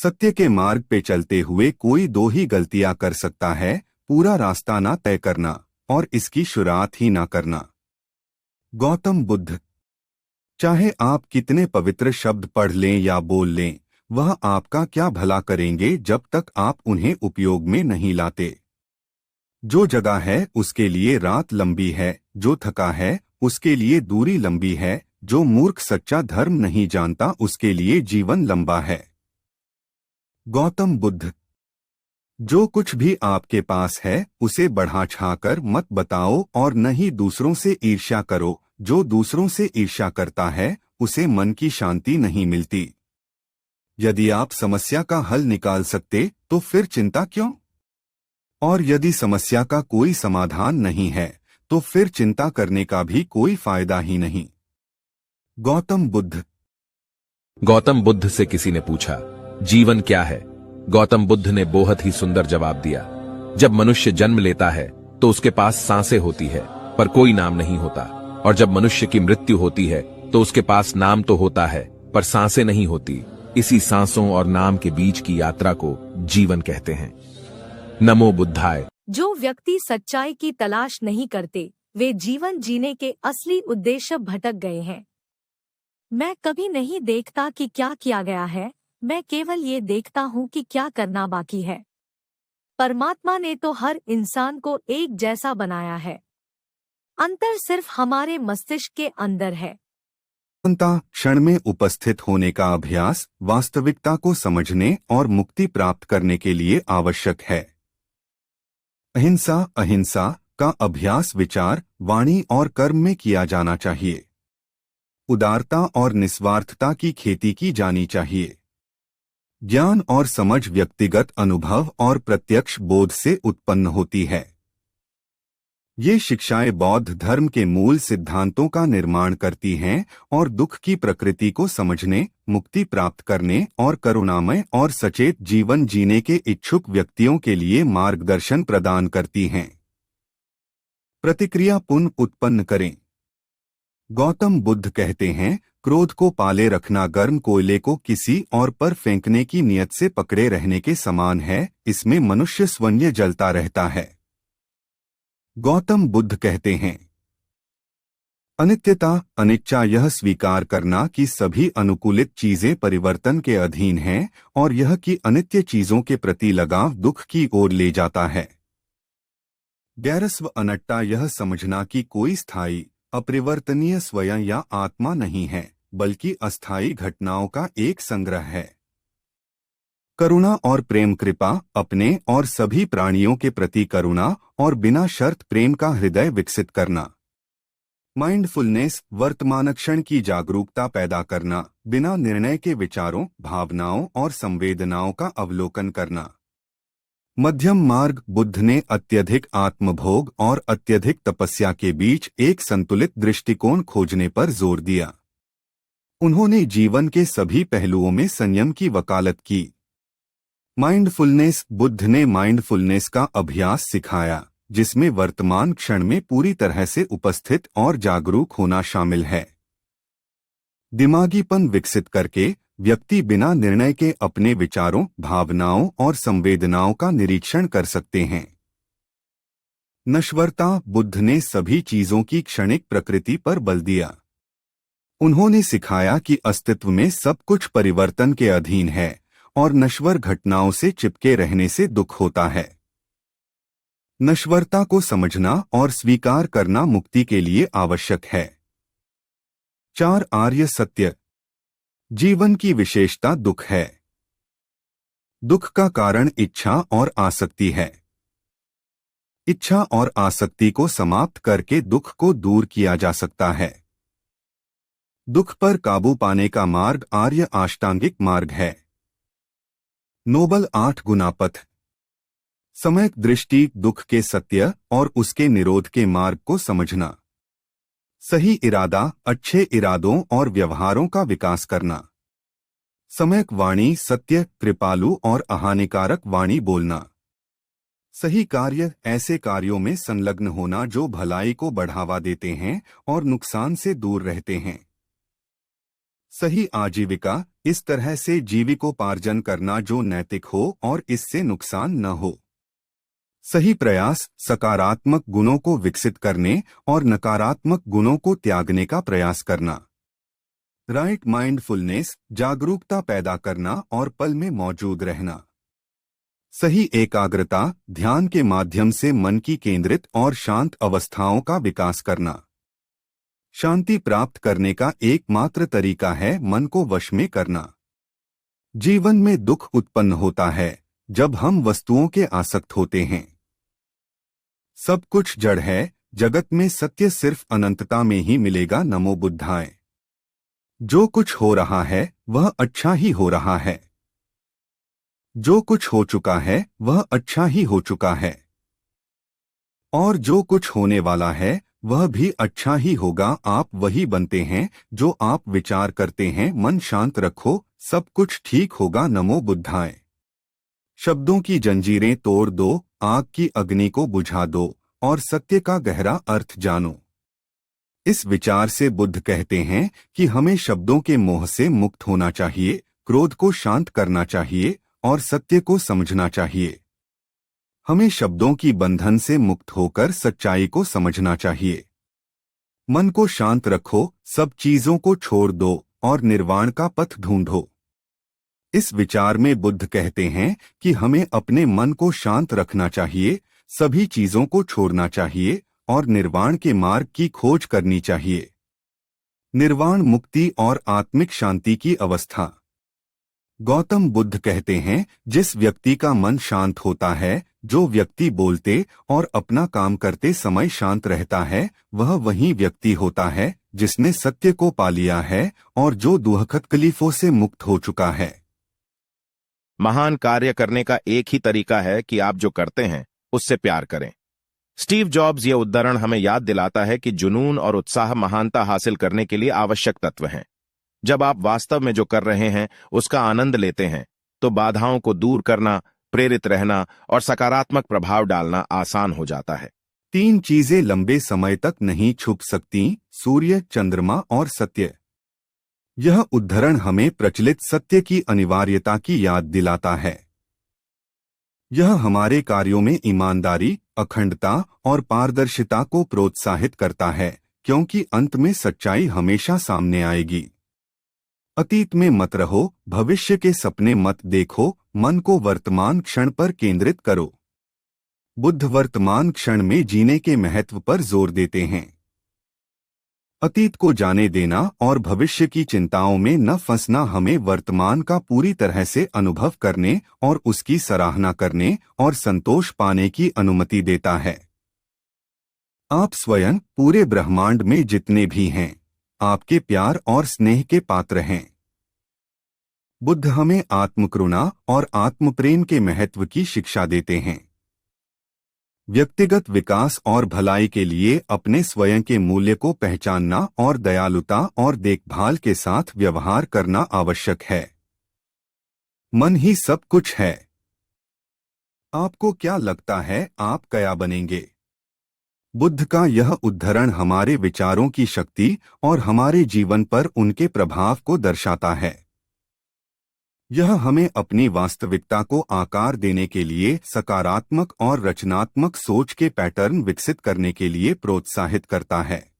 सत्य के मार्ग पे चलते हुए कोई दो ही गलतियां कर सकता है, पूरा रास्ता ना तय करना और इसकी शुरुआत ही ना करना। गौतम बुद्ध। चाहे आप कितने पवित्र शब्द पढ़ लें या बोल लें, वह आपका क्या भला करेंगे जब तक आप उन्हें उपयोग में नहीं लाते। जो जगा है उसके लिए रात लंबी है, जो थका है उसके लिए दूरी लंबी है, जो मूर्ख सच्चा धर्म नहीं जानता उसके लिए जीवन लंबा है। गौतम बुद्ध। जो कुछ भी आपके पास है उसे बढ़ा चढ़ाकर मत बताओ और न ही दूसरों से ईर्ष्या करो। जो दूसरों से ईर्ष्या करता है उसे मन की शांति नहीं मिलती। यदि आप समस्या का हल निकाल सकते तो फिर चिंता क्यों? और यदि समस्या का कोई समाधान नहीं है तो फिर चिंता करने का भी कोई फायदा ही नहीं। गौतम बुद्ध। गौतम बुद्ध से किसी ने पूछा, जीवन क्या है? गौतम बुद्ध ने बहुत ही सुंदर जवाब दिया, जब मनुष्य जन्म लेता है तो उसके पास सांसें होती है पर कोई नाम नहीं होता, और जब मनुष्य की मृत्यु होती है तो उसके पास नाम तो होता है पर सांसें नहीं होती। इसी सांसों और नाम के बीच की यात्रा को जीवन कहते हैं। नमो बुद्धाय। जो व्यक्ति सच्चाई की तलाश नहीं करते वे जीवन जीने के असली उद्देश्य भटक गए हैं। मैं कभी नहीं देखता कि क्या किया गया है, मैं केवल ये देखता हूँ कि क्या करना बाकी है। परमात्मा ने तो हर इंसान को एक जैसा बनाया है, अंतर सिर्फ हमारे मस्तिष्क के अंदर है। क्षण में उपस्थित होने का अभ्यास वास्तविकता को समझने और मुक्ति प्राप्त करने के लिए आवश्यक है। अहिंसा का अभ्यास विचार, वाणी और कर्म में किया जाना चाहिए। उदारता और निस्वार्थता की खेती की जानी चाहिए। ज्ञान और समझ व्यक्तिगत अनुभव और प्रत्यक्ष बोध से उत्पन्न होती है। ये शिक्षाएं बौद्ध धर्म के मूल सिद्धांतों का निर्माण करती हैं और दुख की प्रकृति को समझने, मुक्ति प्राप्त करने और करुणामय और सचेत जीवन जीने के इच्छुक व्यक्तियों के लिए मार्गदर्शन प्रदान करती हैं। प्रतिक्रिया पुनः उत्पन्न करें। गौतम बुद्ध कहते हैं, क्रोध को पाले रखना गर्म कोयले को किसी और पर फेंकने की नियत से पकड़े रहने के समान है, इसमें मनुष्य स्वयं जलता रहता है। गौतम बुद्ध कहते हैं, अनित्यता अनिच्छा यह स्वीकार करना कि सभी अनुकूलित चीजें परिवर्तन के अधीन हैं और यह कि अनित्य चीजों के प्रति लगाव दुख की ओर ले जाता है। गैरस्व अनट्टा यह समझना कि कोई स्थायी अपरिवर्तनीय स्वयं या आत्मा नहीं है, बल्कि अस्थायी घटनाओं का एक संग्रह है। करुणा और प्रेम कृपा, अपने और सभी प्राणियों के प्रति करुणा और बिना शर्त प्रेम का हृदय विकसित करना। माइंडफुलनेस, वर्तमान क्षण की जागरूकता पैदा करना, बिना निर्णय के विचारों, भावनाओं और संवेदनाओं का अवलोकन करना। मध्यम मार्ग, बुद्ध ने अत्यधिक आत्मभोग और अत्यधिक तपस्या के बीच एक संतुलित दृष्टिकोण खोजने पर जोर दिया। उन्होंने जीवन के सभी पहलुओं में संयम की वकालत की। माइंडफुलनेस, बुद्ध ने माइंडफुलनेस का अभ्यास सिखाया, जिसमें वर्तमान क्षण में पूरी तरह से उपस्थित और जागरूक होना शामिल है। दिमागीपन विकसित करके व्यक्ति बिना निर्णय के अपने विचारों, भावनाओं और संवेदनाओं का निरीक्षण कर सकते हैं। नश्वरता, बुद्ध ने सभी चीजों की क्षणिक प्रकृति पर बल दिया। उन्होंने सिखाया कि अस्तित्व में सब कुछ परिवर्तन के अधीन है और नश्वर घटनाओं से चिपके रहने से दुख होता है। नश्वरता को समझना और स्वीकार करना मुक्ति के लिए आवश्यक है। 4 आर्य सत्य। जीवन की विशेषता दुख है। दुख का कारण इच्छा और आसक्ति है। इच्छा और आसक्ति को समाप्त करके दुख को दूर किया जा सकता है। दुख पर काबू पाने का मार्ग आर्य अष्टांगिक मार्ग है। नोबल 8 गुना पथ। सम्यक दृष्टि, दुख के सत्य और उसके निरोध के मार्ग को समझना। सही इरादा, अच्छे इरादों और व्यवहारों का विकास करना। सम्यक वाणी, सत्य, कृपालु और अहानिकारक वाणी बोलना। सही कार्य, ऐसे कार्यों में संलग्न होना जो भलाई को बढ़ावा देते हैं और नुकसान से दूर रहते हैं। सही आजीविका, इस तरह से जीविकोपार्जन करना जो नैतिक हो और इससे नुकसान न हो। सही प्रयास सकारात्मक गुणों को विकसित करने और नकारात्मक गुणों को त्यागने का प्रयास करना। राइट माइंडफुलनेस जागरूकता पैदा करना और पल में मौजूद रहना। सही एकाग्रता ध्यान के माध्यम से मन की केंद्रित और शांत अवस्थाओं का विकास करना। शांति प्राप्त करने का एकमात्र तरीका है मन को वश में करना। जीवन में दुख उत्पन्न होता है जब हम वस्तुओं के आसक्त होते हैं। सब कुछ जड़ है, जगत में सत्य सिर्फ अनंतता में ही मिलेगा। नमो बुद्धाय। जो कुछ हो रहा है वह अच्छा ही हो रहा है। जो कुछ हो चुका है वह अच्छा ही हो चुका है। और जो कुछ होने वाला है वह भी अच्छा ही होगा। आप वही बनते हैं जो आप विचार करते हैं। मन शांत रखो, सब कुछ ठीक होगा। नमो बुद्धाय। शब्दों की जंजीरें तोड़ दो, आग की अग्नि को बुझा दो और सत्य का गहरा अर्थ जानो। इस विचार से बुद्ध कहते हैं कि हमें शब्दों के मोह से मुक्त होना चाहिए, क्रोध को शांत करना चाहिए और सत्य को समझना चाहिए। हमें शब्दों की बंधन से मुक्त होकर सच्चाई को समझना चाहिए। मन को शांत रखो, सब चीजों को छोड़ दो और निर्वाण का पथ ढूंढो। इस विचार में बुद्ध कहते हैं कि हमें अपने मन को शांत रखना चाहिए, सभी चीजों को छोड़ना चाहिए और निर्वाण के मार्ग की खोज करनी चाहिए। निर्वाण मुक्ति और आत्मिक शांति की अवस्था। गौतम बुद्ध कहते हैं, जिस व्यक्ति का मन शांत होता है, जो व्यक्ति बोलते और अपना काम करते समय शांत रहता है, वह वही व्यक्ति होता है जिसने सत्य को पा लिया है और जो दुखद तकलीफों से मुक्त हो चुका है। महान कार्य करने का एक ही तरीका है कि आप जो करते हैं उससे प्यार करें। स्टीव जॉब्स यह उद्धरण हमें याद दिलाता है कि जुनून और उत्साह महानता हासिल करने के लिए आवश्यक तत्व हैं। जब आप वास्तव में जो कर रहे हैं उसका आनंद लेते हैं तो बाधाओं को दूर करना, प्रेरित रहना और सकारात्मक प्रभाव डालना आसान हो जाता है। 3 चीजें लंबे समय तक नहीं छुप सकती, सूर्य, चंद्रमा और सत्य। यह उद्धरण हमें प्रचलित सत्य की अनिवार्यता की याद दिलाता है। यह हमारे कार्यों में ईमानदारी, अखंडता और पारदर्शिता को प्रोत्साहित करता है, क्योंकि अंत में सच्चाई हमेशा सामने आएगी। अतीत में मत रहो, भविष्य के सपने मत देखो, मन को वर्तमान क्षण पर केंद्रित करो। बुद्ध वर्तमान क्षण में जीने के महत्व पर जोर देते हैं। अतीत को जाने देना और भविष्य की चिंताओं में न फंसना हमें वर्तमान का पूरी तरह से अनुभव करने और उसकी सराहना करने और संतोष पाने की अनुमति देता है। आप स्वयं, पूरे ब्रह्मांड में जितने भी हैं, आपके प्यार और स्नेह के पात्र हैं। बुद्ध हमें आत्मकरुणा और आत्मप्रेम के महत्व की शिक्षा देते हैं। व्यक्तिगत विकास और भलाई के लिए अपने स्वयं के मूल्य को पहचानना और दयालुता और देखभाल के साथ व्यवहार करना आवश्यक है। मन ही सब कुछ है। आपको क्या लगता है आप क्या बनेंगे? बुद्ध का यह उद्धरण हमारे विचारों की शक्ति और हमारे जीवन पर उनके प्रभाव को दर्शाता है। यह हमें अपनी वास्तविकता को आकार देने के लिए सकारात्मक और रचनात्मक सोच के पैटर्न विकसित करने के लिए प्रोत्साहित करता है।